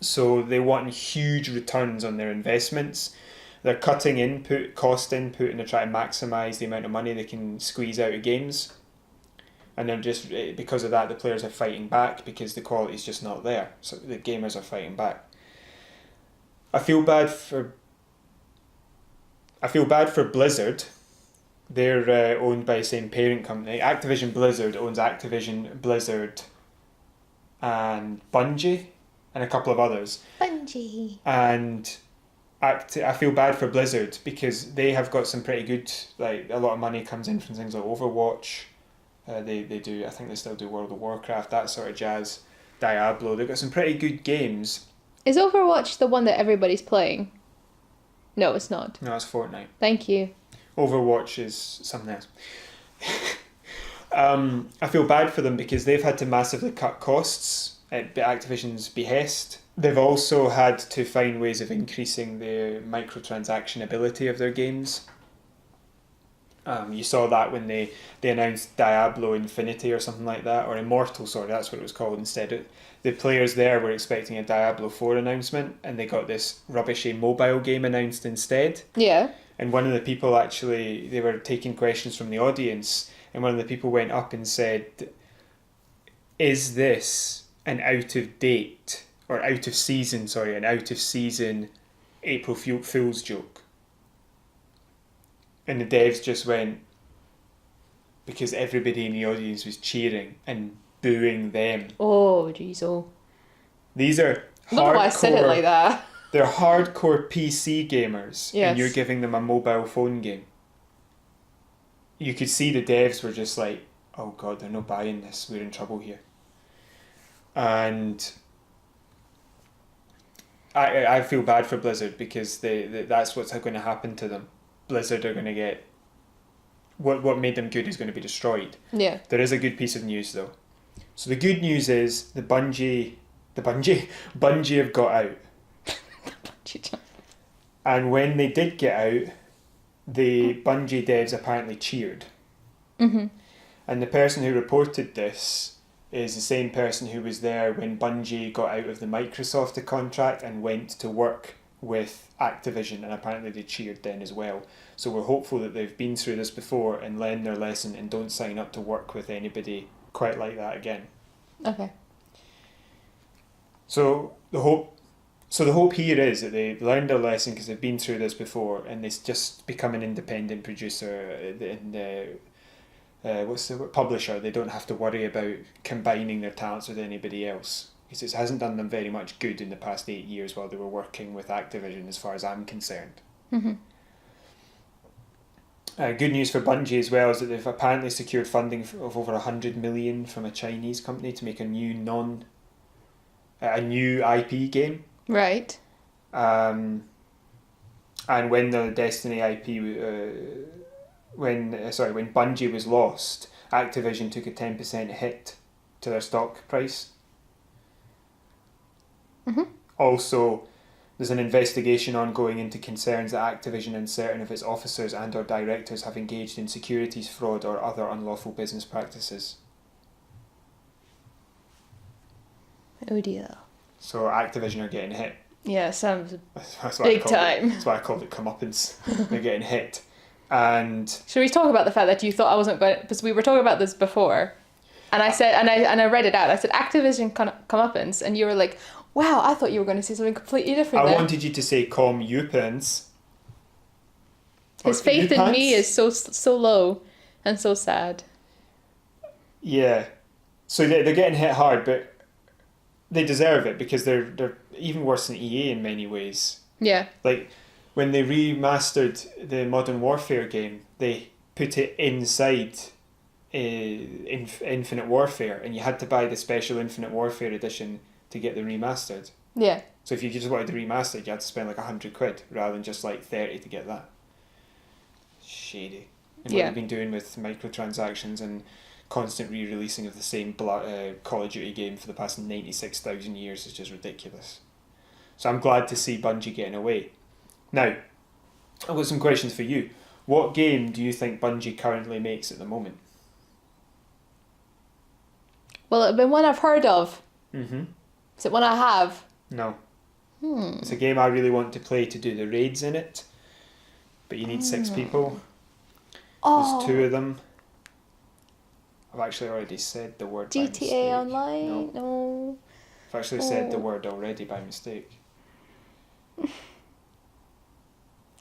[SPEAKER 1] So they want huge returns on their investments. They're cutting cost input, and they're trying to maximise the amount of money they can squeeze out of games. And they're just, because of that, the players are fighting back because the quality's just not there. So the gamers are fighting back. I feel bad for Blizzard. They're owned by the same parent company. Activision Blizzard owns Activision Blizzard and Bungie and a couple of others.
[SPEAKER 2] Bungie.
[SPEAKER 1] And I feel bad for Blizzard because they have got some pretty good, like, a lot of money comes in from things like Overwatch. They do, I think they still do World of Warcraft, that sort of jazz. Diablo. They've got some pretty good games.
[SPEAKER 2] Is Overwatch the one that everybody's playing? No, it's not.
[SPEAKER 1] No, it's Fortnite.
[SPEAKER 2] Thank you.
[SPEAKER 1] Overwatch is something else. I feel bad for them because they've had to massively cut costs at Activision's behest. They've also had to find ways of increasing the microtransaction ability of their games. You saw that when they announced Diablo Infinity or something like that, or Immortal, sorry, that's what it was called instead. The players there were expecting a Diablo 4 announcement, and they got this rubbishy mobile game announced instead.
[SPEAKER 2] Yeah.
[SPEAKER 1] And one of the people actually, they were taking questions from the audience, and one of the people went up and said, is this an out of season April Fool's joke? And the devs just went, because everybody in the audience was cheering and booing them.
[SPEAKER 2] Oh, jeez, oh.
[SPEAKER 1] These are
[SPEAKER 2] I don't know why I said it like that.
[SPEAKER 1] They're hardcore PC gamers,
[SPEAKER 2] yes.
[SPEAKER 1] And you're giving them a mobile phone game. You could see the devs were just like, oh god, they're not buying this, we're in trouble here. And I feel bad for Blizzard because that's what's going to happen to them. Blizzard are going to get what made them good is going to be destroyed.
[SPEAKER 2] Yeah.
[SPEAKER 1] There is a good piece of news though. So the good news is Bungie have got out. And when they did get out, the Bungie devs apparently cheered.
[SPEAKER 2] Mm-hmm.
[SPEAKER 1] And the person who reported this is the same person who was there when Bungie got out of the Microsoft contract and went to work with Activision, and apparently they cheered then as well. So we're hopeful that they've been through this before and learned their lesson and don't sign up to work with anybody quite like that again.
[SPEAKER 2] Okay.
[SPEAKER 1] So the hope here is that they learned their lesson because they've been through this before, and they just become an independent producer and what's the word? Publisher. They don't have to worry about combining their talents with anybody else. Because it hasn't done them very much good in the past 8 years while they were working with Activision, as far as I'm concerned.
[SPEAKER 2] Mm-hmm.
[SPEAKER 1] Good news for Bungie as well is that they've apparently secured funding of over 100 million from a Chinese company to make a new IP game.
[SPEAKER 2] Right.
[SPEAKER 1] And when the Destiny IP, when Bungie was lost, Activision took a 10% hit to their stock price.
[SPEAKER 2] Mm-hmm.
[SPEAKER 1] Also, there's an investigation ongoing into concerns that Activision and certain of its officers and or directors have engaged in securities fraud or other unlawful business practices.
[SPEAKER 2] Oh dear.
[SPEAKER 1] So Activision are getting hit.
[SPEAKER 2] Yeah, sounds
[SPEAKER 1] That's
[SPEAKER 2] big time.
[SPEAKER 1] That's why I called it comeuppance. They're getting hit. And
[SPEAKER 2] should we talk about the fact that you thought I wasn't going to, because we were talking about this before, and I said, and I read it out, I said Activision comeuppance, and you were like, wow, I thought you were going to say something completely different.
[SPEAKER 1] I wanted you to say comeuppance.
[SPEAKER 2] His faith in me is so low and so sad.
[SPEAKER 1] Yeah. So they're getting hit hard, but they deserve it because they're even worse than EA in many ways.
[SPEAKER 2] Yeah.
[SPEAKER 1] Like, when they remastered the Modern Warfare game, they put it inside Infinite Warfare, and you had to buy the special Infinite Warfare edition to get the remastered.
[SPEAKER 2] Yeah.
[SPEAKER 1] So if you just wanted the remastered, you had to spend like £100 rather than just like 30 to get that. Shady. And what they've been doing with microtransactions and constant re-releasing of the same Call of Duty game for the past 96,000 years is just ridiculous. So I'm glad to see Bungie getting away. Now, I've got some questions for you. What game do you think Bungie currently makes at the moment?
[SPEAKER 2] Will it have been one I've heard of?
[SPEAKER 1] Mm-hmm.
[SPEAKER 2] Is it one I have?
[SPEAKER 1] No. It's a game I really want to play to do the raids in it, but you need 6 people. There's 2 of them. I've actually already said the word by mistake.
[SPEAKER 2] GTA Online? No.
[SPEAKER 1] I've actually said the word already by mistake.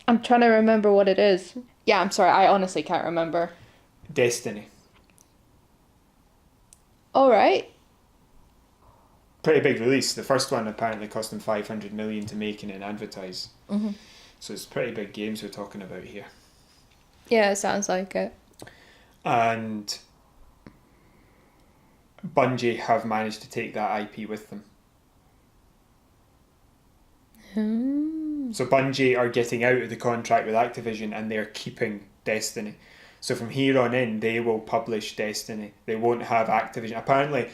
[SPEAKER 2] I'm trying to remember what it is. Yeah, I'm sorry, I honestly can't remember.
[SPEAKER 1] Destiny.
[SPEAKER 2] Alright.
[SPEAKER 1] Pretty big release. The first one apparently cost them 500 million to make and advertise.
[SPEAKER 2] Mm-hmm.
[SPEAKER 1] So it's pretty big games we're talking about here.
[SPEAKER 2] Yeah, it sounds like it.
[SPEAKER 1] And Bungie have managed to take that IP with them. So Bungie are getting out of the contract with Activision and they're keeping Destiny. So from here on in, they will publish Destiny. They won't have Activision. Apparently,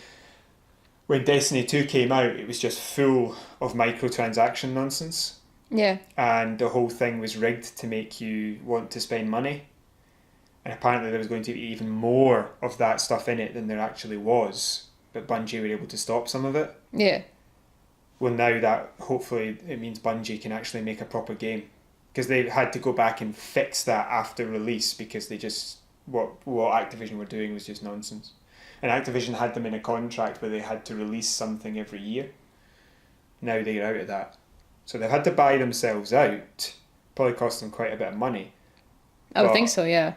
[SPEAKER 1] when Destiny 2 came out, it was just full of microtransaction nonsense.
[SPEAKER 2] Yeah.
[SPEAKER 1] And the whole thing was rigged to make you want to spend money. And apparently there was going to be even more of that stuff in it than there actually was. But Bungie were able to stop some of it.
[SPEAKER 2] Yeah.
[SPEAKER 1] Well, now that hopefully it means Bungie can actually make a proper game. Because they had to go back and fix that after release because they just... What Activision were doing was just nonsense. And Activision had them in a contract where they had to release something every year. Now they're out of that. So they've had to buy themselves out. Probably cost them quite a bit of money.
[SPEAKER 2] I would think so, yeah.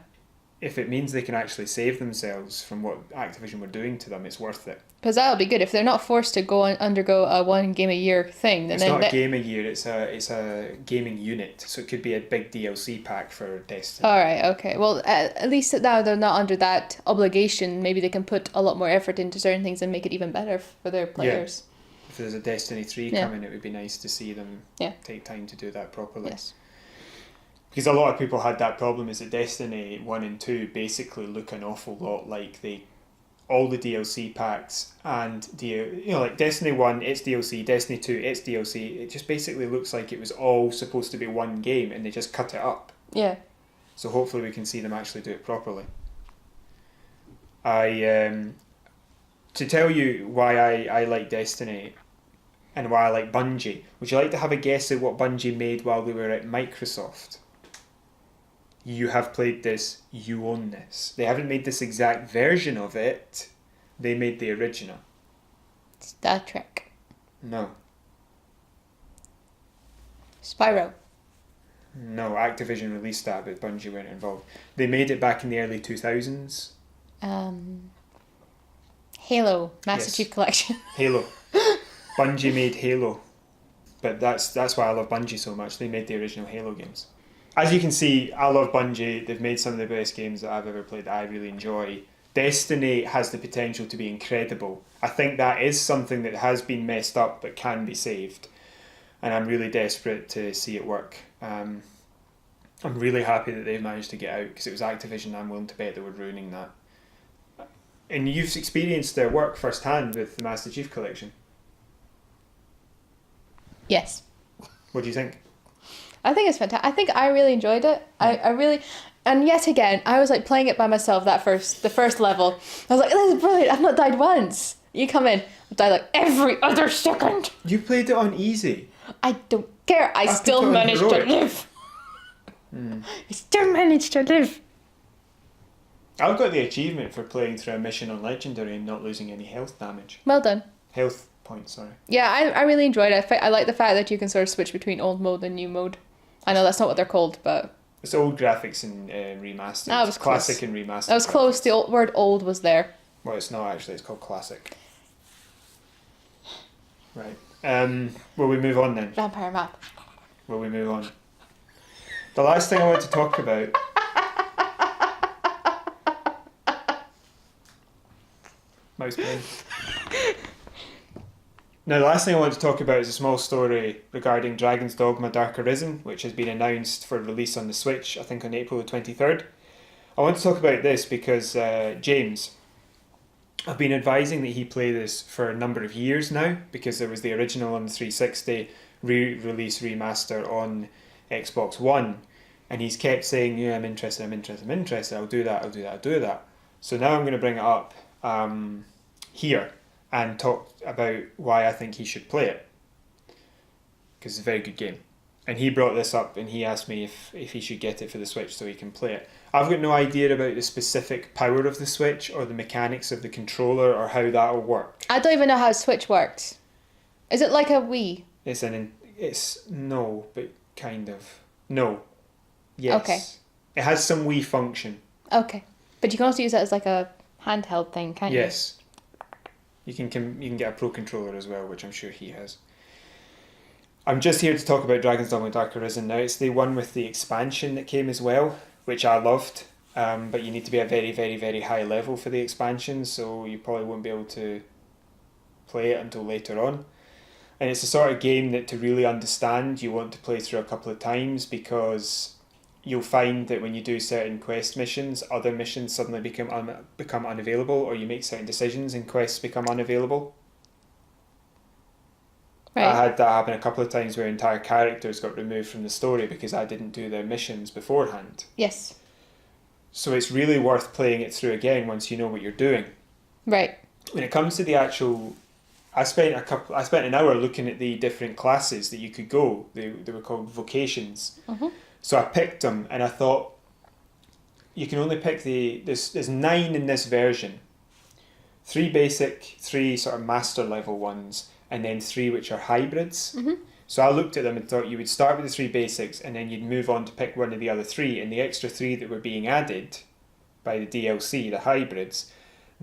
[SPEAKER 1] If it means they can actually save themselves from what Activision were doing to them, it's worth it.
[SPEAKER 2] Because that'll be good. If they're not forced to go and undergo a 1 game a year thing, then
[SPEAKER 1] it's not a game a year. It's a gaming unit. So it could be a big DLC pack for Destiny.
[SPEAKER 2] All right. Okay. Well, at least now they're not under that obligation. Maybe they can put a lot more effort into certain things and make it even better for their players.
[SPEAKER 1] Yeah. If there's a Destiny 3 coming, it would be nice to see them take time to do that properly.
[SPEAKER 2] Yes.
[SPEAKER 1] Because a lot of people had that problem, is that Destiny 1 and 2 basically look an awful lot like all the DLC packs and like Destiny 1, it's DLC, Destiny 2, it's DLC. It just basically looks like it was all supposed to be one game and they just cut it up.
[SPEAKER 2] Yeah.
[SPEAKER 1] So hopefully we can see them actually do it properly. To tell you why I like Destiny and why I like Bungie, would you like to have a guess at what Bungie made while they were at Microsoft? You have played this, you own this. They haven't made this exact version of it, they made the original.
[SPEAKER 2] Star Trek.
[SPEAKER 1] No.
[SPEAKER 2] Spyro.
[SPEAKER 1] No, Activision released that, but Bungie weren't involved. They made it back in the early 2000s.
[SPEAKER 2] Halo. Master
[SPEAKER 1] Yes.
[SPEAKER 2] Chief Collection.
[SPEAKER 1] Halo. Bungie made Halo. But that's why I love Bungie so much. They made the original Halo games. As you can see, I love Bungie. They've made some of the best games that I've ever played that I really enjoy. Destiny has the potential to be incredible. I think that is something that has been messed up but can be saved. And I'm really desperate to see it work. I'm really happy that they've managed to get out because it was Activision. I'm willing to bet they were ruining that. And you've experienced their work firsthand with the Master Chief Collection.
[SPEAKER 2] Yes.
[SPEAKER 1] What do you think?
[SPEAKER 2] I think it's fantastic. I think I really enjoyed it. I really... And yet again, I was like playing it by myself the first level. I was like, this is brilliant. I've not died once. You come in, I've died like every other second.
[SPEAKER 1] You played it on easy.
[SPEAKER 2] I don't care. I still managed to live. I still managed to live.
[SPEAKER 1] I've got the achievement for playing through a mission on Legendary and not losing any health damage.
[SPEAKER 2] Well done.
[SPEAKER 1] Health points, sorry.
[SPEAKER 2] Yeah, I really enjoyed it. I like the fact that you can sort of switch between old mode and new mode. I know that's not what they're called, but...
[SPEAKER 1] It's old graphics and remastered.
[SPEAKER 2] That was
[SPEAKER 1] classic
[SPEAKER 2] close.
[SPEAKER 1] And remastered.
[SPEAKER 2] That was close. The word old was there.
[SPEAKER 1] Well, it's not actually. It's called classic. Right. Will we move on then?
[SPEAKER 2] Vampire map.
[SPEAKER 1] Will we move on? The last thing I want to talk about... Mouse pain. Now, the last thing I want to talk about is a small story regarding Dragon's Dogma Dark Arisen, which has been announced for release on the Switch, I think on April the 23rd. I want to talk about this because James, I've been advising that he play this for a number of years now, because there was the original on the 360, re-release remaster on Xbox One, And he's kept saying, yeah, I'm interested, I'll do that. So now I'm going to bring it up here and talk about why I think he should play it. Because it's a very good game. And he brought this up and he asked me if he should get it for the Switch so he can play it. I've got no idea about the specific power of the Switch or the mechanics of the controller or how that'll work.
[SPEAKER 2] I don't even know how Switch works. Is it like a Wii?
[SPEAKER 1] It's no, but kind of. No. Yes.
[SPEAKER 2] Okay.
[SPEAKER 1] It has some Wii function.
[SPEAKER 2] Okay. But you can also use it as like a handheld thing, can't you?
[SPEAKER 1] Yes. You can get a Pro Controller as well, which I'm sure he has. I'm just here to talk about Dragon's Dogma Dark Arisen now. It's the one with the expansion that came as well, which I loved. But you need to be a very, very, very high level for the expansion, so you probably won't be able to play it until later on. And it's the sort of game that to really understand, you want to play through a couple of times, because you'll find that when you do certain quest missions, other missions suddenly become unavailable, or you make certain decisions and quests become unavailable. Right. I had that happen a couple of times where entire characters got removed from the story because I didn't do their missions beforehand.
[SPEAKER 2] Yes.
[SPEAKER 1] So it's really worth playing it through again once you know what you're doing.
[SPEAKER 2] Right.
[SPEAKER 1] When it comes to the actual, I spent an hour looking at the different classes that you could go. They were called vocations. Mm-hmm. So I picked them and I thought you can only pick there's 9 in this version. 3 basic, 3 sort of master level ones, and then 3 which are hybrids. Mm-hmm. So I looked at them and thought you would start with the 3 basics and then you'd move on to pick one of the other 3, and the extra 3 that were being added by the DLC, the hybrids,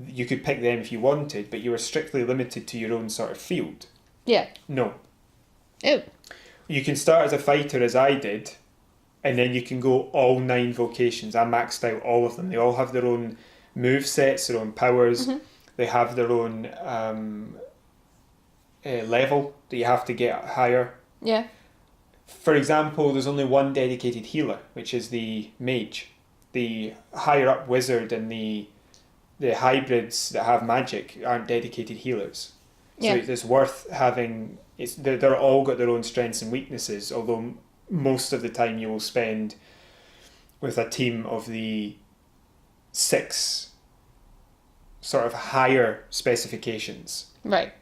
[SPEAKER 1] you could pick them if you wanted, but you were strictly limited to your own sort of field.
[SPEAKER 2] Yeah.
[SPEAKER 1] No.
[SPEAKER 2] Oh.
[SPEAKER 1] You can start as a fighter as I did, and then you can go all 9 vocations. I maxed out all of them. They all have their own move sets, their own powers. Mm-hmm. They have their own level that you have to get higher.
[SPEAKER 2] Yeah.
[SPEAKER 1] For example, there's only one dedicated healer, which is the mage. The higher up wizard and the hybrids that have magic aren't dedicated healers. So it's worth having. They're all got their own strengths and weaknesses, although most of the time you will spend with a team of the 6 sort of higher specifications.
[SPEAKER 2] Right.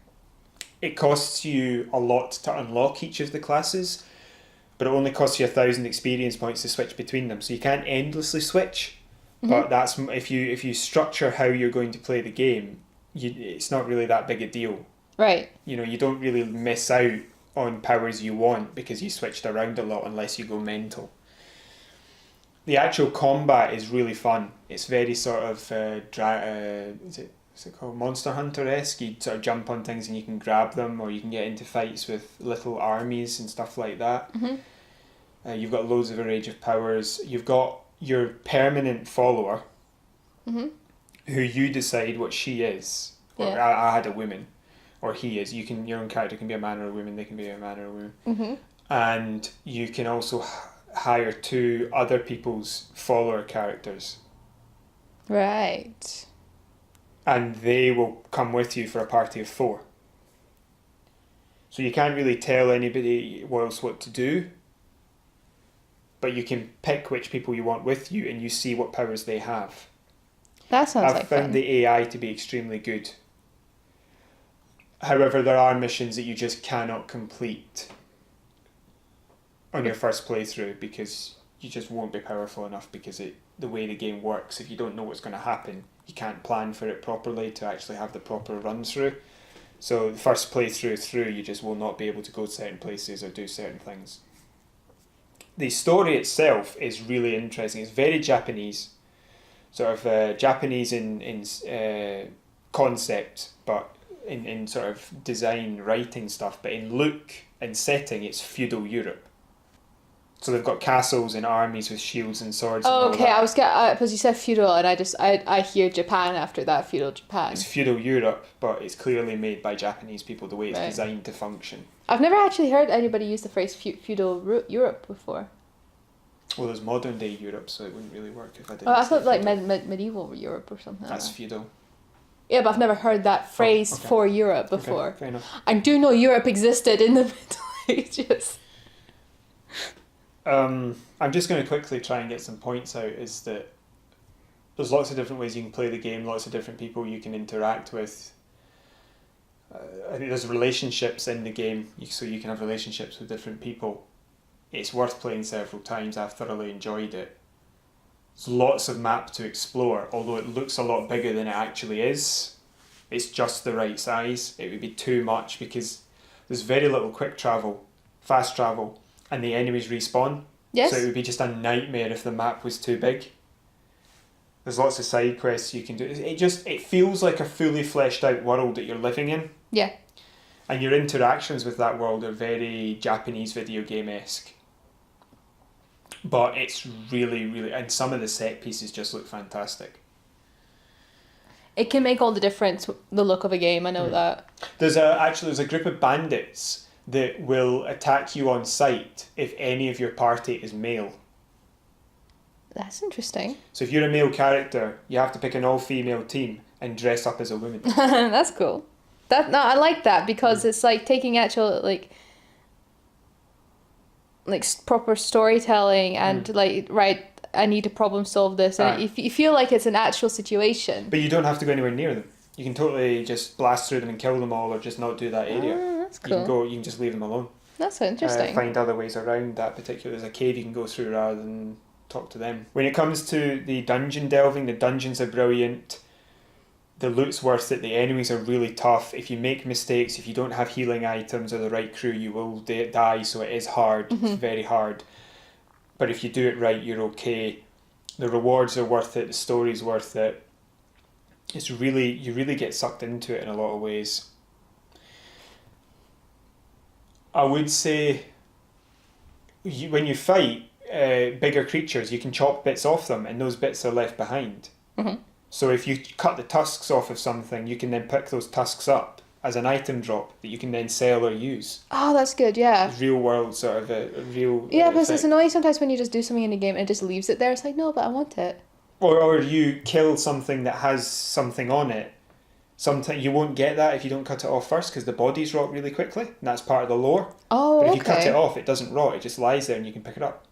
[SPEAKER 1] It costs you a lot to unlock each of the classes, but it only costs you 1,000 experience points to switch between them. So you can't endlessly switch, mm-hmm. but that's if you structure how you're going to play the game, it's not really that big a deal.
[SPEAKER 2] Right.
[SPEAKER 1] You don't really miss out on powers you want because you switched around a lot unless you go mental. The actual combat is really fun. It's very sort of what's it called? Monster Hunter-esque. You sort of jump on things and you can grab them, or you can get into fights with little armies and stuff like that. Mm-hmm. You've got loads of array of powers. You've got your permanent follower, mm-hmm. who you decide what she is. Or I had a woman, or he is. Your own character can be a man or a woman. They can be a man or a woman. Mm-hmm. And you can also hire 2 other people's follower characters.
[SPEAKER 2] Right.
[SPEAKER 1] And they will come with you for a party of 4. So you can't really tell anybody else what to do, but you can pick which people you want with you and you see what powers they have.
[SPEAKER 2] That sounds like fun.
[SPEAKER 1] I've found the AI to be extremely good. However, there are missions that you just cannot complete on your first playthrough because you just won't be powerful enough, because the way the game works, if you don't know what's going to happen, you can't plan for it properly to actually have the proper run through. So the first playthrough through, you just will not be able to go to certain places or do certain things. The story itself is really interesting. It's very Japanese, sort of Japanese in concept, but in sort of design, writing stuff. But in look and setting, it's feudal Europe. So they've got castles and armies with shields and swords.
[SPEAKER 2] Oh, okay. I was because you said feudal, and I hear Japan after that. Feudal Japan.
[SPEAKER 1] It's feudal Europe, but it's clearly made by Japanese people the way it's designed to function.
[SPEAKER 2] I've never actually heard anybody use the phrase feudal Europe before.
[SPEAKER 1] Well, there's modern day Europe, so it wouldn't really work if I didn't.
[SPEAKER 2] Oh, I thought like medieval Europe or something.
[SPEAKER 1] That's feudal.
[SPEAKER 2] Yeah, but I've never heard that phrase for Europe before.
[SPEAKER 1] Okay, fair enough.
[SPEAKER 2] I do know Europe existed in the Middle Ages.
[SPEAKER 1] I'm just going to quickly try and get some points out, is that there's lots of different ways you can play the game, lots of different people you can interact with. I think there's relationships in the game, so you can have relationships with different people. It's worth playing several times. I've thoroughly enjoyed it. There's lots of map to explore, although it looks a lot bigger than it actually is. It's just the right size. It would be too much because there's very little quick travel, fast travel, and the enemies respawn.
[SPEAKER 2] Yes.
[SPEAKER 1] So it would be just a nightmare if the map was too big. There's lots of side quests you can do. It feels like a fully fleshed out world that you're living in.
[SPEAKER 2] Yeah.
[SPEAKER 1] And your interactions with that world are very Japanese video game-esque. But it's really, really... And some of the set pieces just look fantastic.
[SPEAKER 2] It can make all the difference, the look of a game, I know that.
[SPEAKER 1] There's a group of bandits that will attack you on sight if any of your party is male.
[SPEAKER 2] That's interesting.
[SPEAKER 1] So if you're a male character, you have to pick an all-female team and dress up as a woman.
[SPEAKER 2] That's cool. I like that because it's like taking actual proper storytelling and right, I need to problem solve this, and you feel like it's an actual situation.
[SPEAKER 1] But you don't have to go anywhere near them. You can totally just blast through them and kill them all, or just not do that area.
[SPEAKER 2] That's cool.
[SPEAKER 1] You can just leave them alone.
[SPEAKER 2] That's interesting.
[SPEAKER 1] Find other ways around that particular. There's a cave you can go through rather than talk to them. When it comes to the dungeon delving, the dungeons are brilliant. The loot's worth it. The enemies are really tough. If you make mistakes, if you don't have healing items or the right crew, you will die. So it is hard. It's very hard. But if you do it right, you're okay. The rewards are worth it. The story's worth it. You really get sucked into it in a lot of ways. I would say when you fight bigger creatures, you can chop bits off them and those bits are left behind.
[SPEAKER 2] Mm-hmm.
[SPEAKER 1] So if you cut the tusks off of something, you can then pick those tusks up as an item drop that you can then sell or use.
[SPEAKER 2] Oh, that's good, yeah.
[SPEAKER 1] Real world sort of a real...
[SPEAKER 2] Yeah, because it's annoying sometimes when you just do something in a game and it just leaves it there. It's like, no, but I want it.
[SPEAKER 1] Or you kill something that has something on it. Sometimes you won't get that if you don't cut it off first because the bodies rot really quickly, and that's part of the lore.
[SPEAKER 2] Oh,
[SPEAKER 1] but if you cut it off, it doesn't rot. It just lies there and you can pick it up.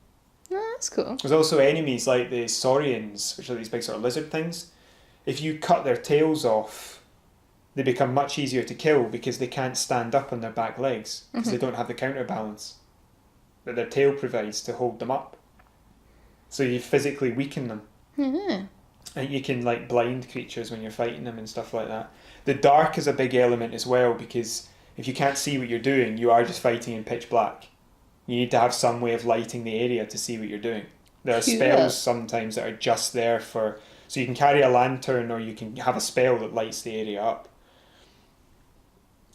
[SPEAKER 2] Oh, that's cool.
[SPEAKER 1] There's also enemies like the saurians, which are these big sort of lizard things. If you cut their tails off, they become much easier to kill because they can't stand up on their back legs because they don't have the counterbalance that their tail provides to hold them up. So you physically weaken them.
[SPEAKER 2] Mm-hmm.
[SPEAKER 1] And you can blind creatures when you're fighting them and stuff like that. The dark is a big element as well because if you can't see what you're doing, you are just fighting in pitch black. You need to have some way of lighting the area to see what you're doing. There are spells sometimes that are just there for... So you can carry a lantern or you can have a spell that lights the area up.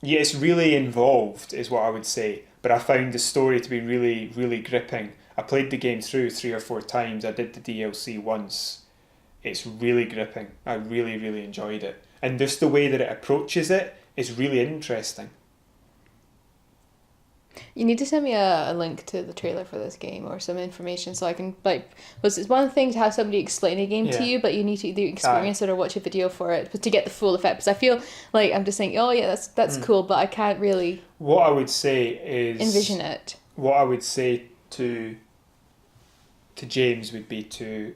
[SPEAKER 1] Yeah, it's really involved is what I would say. But I found the story to be really, really gripping. I played the game through 3 or 4 times. I did the DLC once. It's really gripping. I really, really enjoyed it. And just the way that it approaches it is really interesting.
[SPEAKER 2] You need to send me a link to the trailer for this game or some information so I can, because it's one thing to have somebody explain a game to you, but you need to either experience it or watch a video for it to get the full effect. Because I feel like I'm just saying, oh yeah, that's cool, but I can't really...
[SPEAKER 1] What I would say is...
[SPEAKER 2] envision it.
[SPEAKER 1] What I would say to James would be to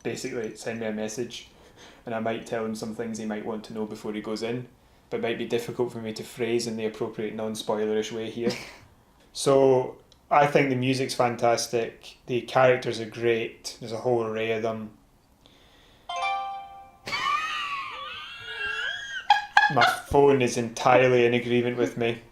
[SPEAKER 1] basically send me a message and I might tell him some things he might want to know before he goes in. But it might be difficult for me to phrase in the appropriate non-spoilerish way here. So I think the music's fantastic. The characters are great. There's a whole array of them. My phone is entirely in agreement with me.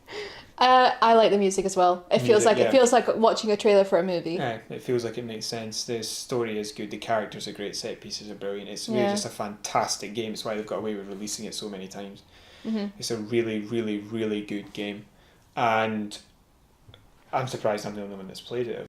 [SPEAKER 2] I like the music as well. It feels like watching a trailer for a movie.
[SPEAKER 1] Yeah, it feels like it makes sense. The story is good. The characters are great. Set pieces are brilliant. It's really just a fantastic game. It's why they've got away with releasing it so many times. Mm-hmm. It's a really, really, really good game. And I'm surprised I'm the only one that's played it.